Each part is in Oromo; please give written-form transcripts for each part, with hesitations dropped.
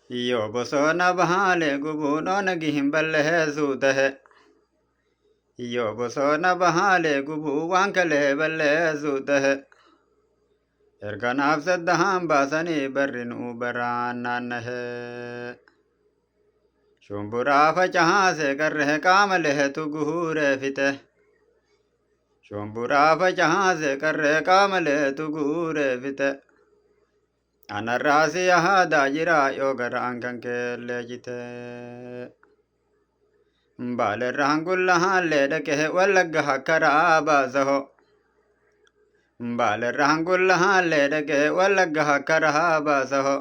Yo bosona bahale gubuno nagihim balle suudahe. Yo bosona bahale gubu wankale balle suudahe. Erganaaf saddahaan baasanii barrin ubaraan naannahe. Shumburaa facahaase qarrehe qaama lehetu guhure fite. Shumburaa facahaase qarrehe qaama lehetu guhure fite. Anarraasi yahadaa jira yoo garaan kan keellee jite. Baalerraan gullahaallee dhaqee wallagga hakkaraa baasaho. Baalerraan gullahaallee dhaqee wallagga hakkaraa baasaho.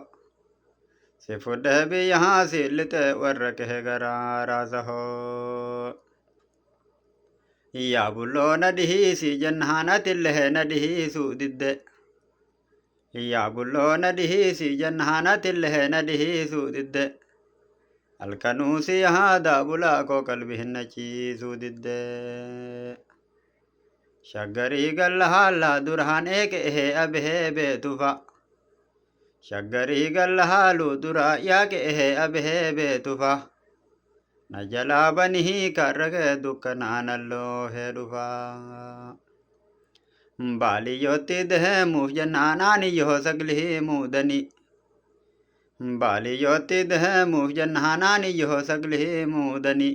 Si fuudhee biyya haasii lixee warra kee garaa raasaho. Yaa bulloo na dhihiisii jennaan atillee na dhihiisuu didde. Yaa bulloo na dhihiisii jennaan atillee na dhihiisuu didde. Halkanuu si yaadaa bulaa koo qalbii hin nachiisuu didde. Shaggarii galla haallaa duraan eeqee abehee beetufa. Shaggarii galla haaluu duraa yaaqee abehee beetufa. Na jalaa banii karragee dukkanaan hedhufa. Baaliyyootti deemuuf jennaan aaniyyoo saglii muudanii. Baaliyyootti deemuuf jennaan aaniyyoo saglii muudanii.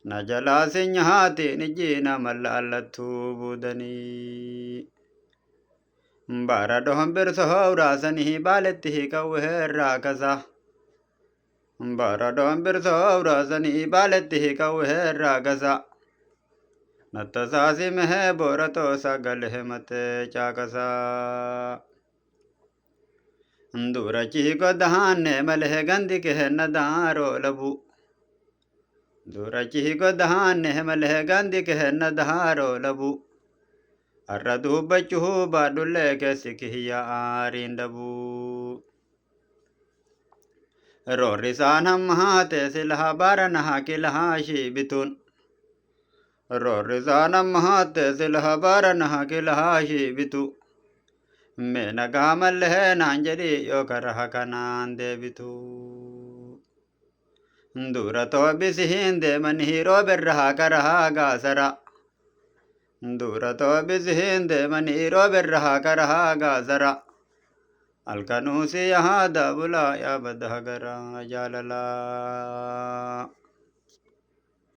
Na jalaa si nyaatiin ijjiina mallaallattuu buudanii. Bara doon birsoo uraasanii baaletti qawweerraa kasa. Bara doon birsoo uraasanii baaletti qawweerraa kasa. Nattasaasi mehee booratoo sagalee matee caaqasa. Durachi goddaanne malee gandi kenna daaroo labu. Durachi goddaanne malee gandi kenna daaroo labu. Arra dubbachuu baadullee keessi kiyya aariin dhabu. Roorri isaan hamma haate silaa bara nahaa kilaa shiibituun. Roorri isaan hamma haate silaa bara nahaa kilaa shiibitu. Mee nagaa mallee naan jedhii yoo karaa kanaan deebitu. Dura toobisiin deemanii roobirraa karaa gaasara. Dura toobisiin deemanii roobirraa karaa gaasara. Halkanuu si yaadaa bulaa yaa badda garaa jaalalaa.